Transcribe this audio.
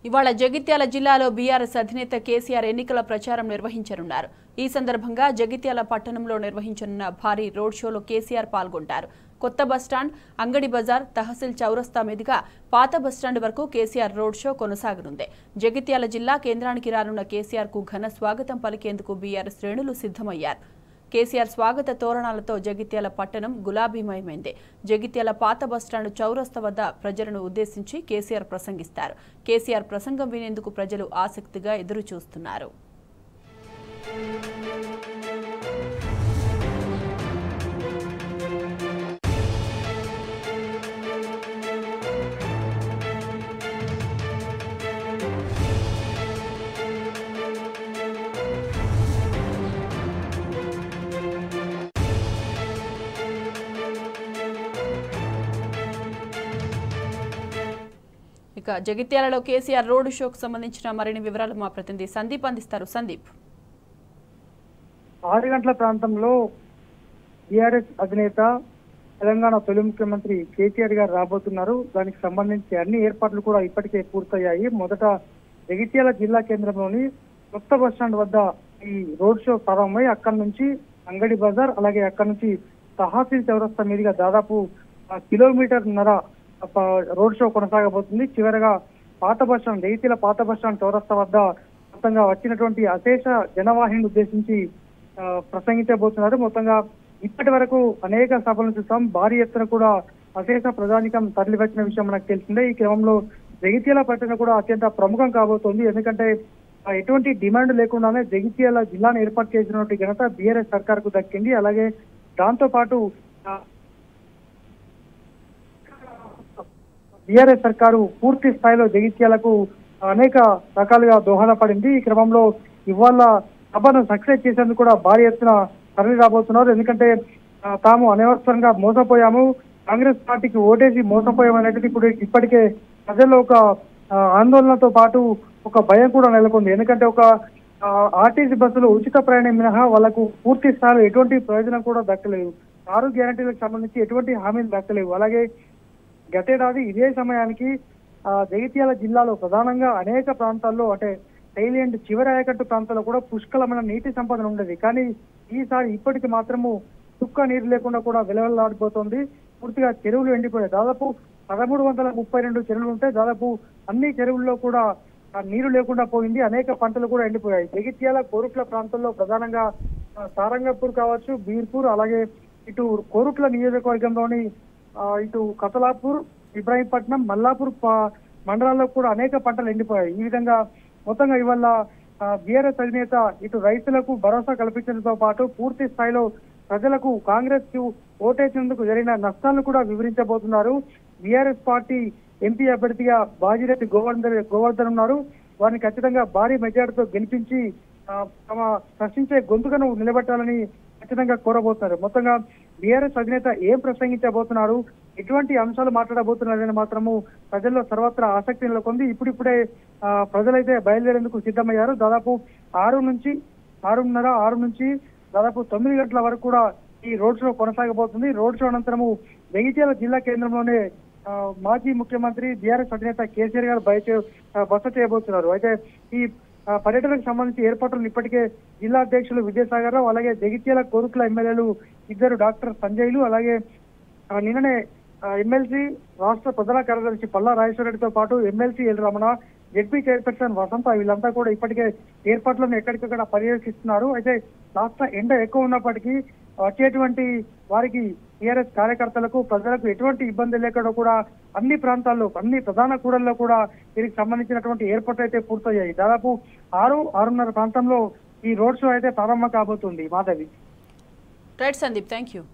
ఇవాళ జగిత్యాల జిల్లాలో బీఆర్ఎస్ అధినేత కేసీఆర్ ఎన్నికల ప్రచారం నిర్వహించనున్నారు. ఈ సందర్భంగా జగిత్యాల పట్టణంలో నిర్వహించనున్న భారీ రోడ్ షోలో కేసీఆర్ పాల్గొంటారు. కొత్త బస్టాండ్, అంగడి బజార్, తహసీల్ చౌరస్తా మీదుగా పాత బస్టాండ్ వరకు కేసీఆర్ రోడ్ షో కొనసాగనుంది. జగిత్యాల జిల్లా కేంద్రానికి రానున్న కేసీఆర్ కు ఘన స్వాగతం పలికేందుకు బీఆర్ఎస్ శ్రేణులు సిద్ధమయ్యారు. కేసీఆర్ స్వాగత తోరణాలతో జగిత్యాల పట్టణం గులాబీమయమైంది. జగిత్యాల పాత బస్టాండ్ చౌరస్తా వద్ద ప్రజలను ఉద్దేశించి కేసీఆర్ ప్రసంగిస్తారు. కేసీఆర్ ప్రసంగం వినేందుకు ప్రజలు ఆసక్తిగా ఎదురు చూస్తున్నారు. ఇక జగిత్యాలలో కేసీఆర్ రోడ్ షోకు సంబంధించిన మరిన్ని వివరాలు మా ప్రతినిధి సందీప్ అందిస్తారు. సందీప్, 6 గంటల ప్రాంతంలో టీఆర్ఎస్ అధినేత తెలంగాణ తొలి ముఖ్యమంత్రి కేసీఆర్ గారు రాబోతున్నారు. దానికి సంబంధించి అన్ని ఏర్పాట్లు కూడా ఇప్పటికే పూర్తయ్యాయి. మొదట జగిత్యాల జిల్లా కేంద్రంలోని కొత్త బస్టాండ్ వద్ద ఈ రోడ్ షో ప్రారంభమై అక్కడి నుంచి అంగడి బజార్, అలాగే అక్కడి నుంచి తహసీల్ చౌరస్తా మీదుగా దాదాపు కిలోమీటర్న్నర రోడ్ షో కొనసాగబోతుంది. చివరగా పాత బస్టాండ్, జగిత్యాల పాత బస్టాండ్ చౌరస్తా వద్ద మొత్తంగా వచ్చినటువంటి అశేష జనవాహిని ఉద్దేశించి ప్రసంగించబోతున్నారు. మొత్తంగా ఇప్పటి వరకు అనేక సభలను చూసాం. భారీ ఎత్తున కూడా అశేష ప్రజానికం తరలి వచ్చిన విషయం మనకు తెలిసిందే. ఈ క్రమంలో జగిత్యాల పట్టణం కూడా అత్యంత ప్రముఖం కాబోతోంది. ఎందుకంటే ఎటువంటి డిమాండ్ లేకుండానే జగిత్యాల జిల్లాను ఏర్పాటు చేసినటువంటి ఘనత బీఆర్ఎస్ సర్కార్ కు దక్కింది. అలాగే దాంతో పాటు బీఆర్ఎస్ సర్కారు పూర్తి స్థాయిలో జగిత్యాలకు అనేక రకాలుగా దోహదపడింది. ఈ క్రమంలో ఇవాళ సభను సక్సెస్ చేసేందుకు కూడా భారీ ఎత్తున తరలి రాబోతున్నారు. ఎందుకంటే తాము అనవసరంగా మోసపోయాము, కాంగ్రెస్ పార్టీకి ఓటేసి మోసపోయామనేది కూడా ఇప్పటికే ప్రజల్లో ఒక ఆందోళనతో పాటు ఒక భయం కూడా నెలకొంది. ఎందుకంటే ఒక ఆర్టీసీ బస్సులు ఉచిత ప్రయాణం మినహా వాళ్లకు పూర్తి స్థాయిలో ఎటువంటి ప్రయోజనం కూడా దక్కలేదు. 6 గ్యారంటీలకు సంబంధించి ఎటువంటి హామీలు దక్కలేవు. అలాగే గతేడాది ఇదే సమయానికి జగిత్యాల జిల్లాలో ప్రధానంగా అనేక ప్రాంతాల్లో అంటే టైలియండ్ చివరి ఆయకట్టు ప్రాంతాల్లో కూడా పుష్కలమైన నీటి సంపద ఉండేది. కానీ ఈసారి ఇప్పటికి మాత్రము చుక్క నీరు లేకుండా కూడా విలవెల్లాడిపోతుంది. పూర్తిగా చెరువులు ఎండిపోయాయి. దాదాపు 1332 చెరువులు ఉంటే దాదాపు అన్ని చెరువుల్లో కూడా నీరు లేకుండా పోయింది. అనేక పంటలు కూడా ఎండిపోయాయి. జగిత్యాల కోరుట్ల ప్రాంతంలో ప్రధానంగా సారంగపూర్ కావచ్చు, బీర్పూర్, అలాగే ఇటు కోరుట్ల నియోజకవర్గంలోని ఇటు కతలాపూర్, ఇబ్రాహీంపట్నం, మల్లాపూర్ మండలాల్లో కూడా అనేక పంటలు ఎండిపోయాయి. ఈ విధంగా మొత్తంగా ఇవాళ బీఆర్ఎస్ అధినేత ఇటు రైతులకు భరోసా కల్పించడంతో పాటు పూర్తి స్థాయిలో ప్రజలకు కాంగ్రెస్ కు ఓటేసినందుకు జరిగిన నష్టాలను కూడా వివరించబోతున్నారు. బీఆర్ఎస్ పార్టీ ఎంపీ అభ్యర్థిగా బాజిరెడ్డి గోవర్ధన్ ఉన్నారు. వారిని ఖచ్చితంగా భారీ మెజార్టీతో గెలిపించి తమ ప్రశ్నించే గొంతుకను నిలబెట్టాలని ఖచ్చితంగా కోరబోతున్నారు. మొత్తంగా బీఆర్ఎస్ అధినేత ఏం ప్రసంగించబోతున్నారు, ఎటువంటి అంశాలు మాట్లాడబోతున్నారని మాత్రము ప్రజల్లో సర్వత్రా ఆసక్తి నెలకొంది. ఇప్పుడిప్పుడే ప్రజలైతే బయలుదేరేందుకు సిద్ధమయ్యారు. దాదాపు 6 నుంచి దాదాపు 9 గంటల వరకు కూడా ఈ రోడ్ షో కొనసాగబోతుంది. రోడ్ షో అనంతరము జగిత్యాల జిల్లా కేంద్రంలోనే మాజీ ముఖ్యమంత్రి బీఆర్ఎస్ అధినేత కేసీఆర్ గారు బస చేయబోతున్నారు. అయితే ఈ పర్యటనకు సంబంధించి ఏర్పాట్లను ఇప్పటికే జిల్లా అధ్యక్షులు విద్యాసాగర్ రావు, అలాగే జగిత్యాల కోరుట్ల ఎమ్మెల్యేలు 2 డాక్టర్ సంజయ్లు, అలాగే నిన్ననే ఎమ్మెల్సీ రాష్ట్ర ప్రధాన కార్యదర్శి పల్లా రాజేశ్వరరెడ్డితో పాటు MLC L Ramana, ZP chairperson Vasantha వీళ్ళంతా కూడా ఇప్పటికే ఏర్పాట్లను ఎక్కడికక్కడ పర్యవేక్షిస్తున్నారు. అయితే రాష్ట్ర ఎండ ఎక్కువ ఉన్నప్పటికీ వచ్చేటువంటి వారికి టీఆర్ఎస్ కార్యకర్తలకు ప్రజలకు ఎటువంటి ఇబ్బంది లేకుండా కూడా అన్ని ప్రాంతాల్లో, అన్ని ప్రధాన కూడల్లో కూడా దీనికి సంబంధించినటువంటి ఏర్పాట్లు అయితే పూర్తయ్యాయి. దాదాపు 6-6:30 ప్రాంతంలో ఈ రోడ్ షో అయితే ప్రారంభం కాబోతుంది. Madhavi. Right Sandeep, thank you.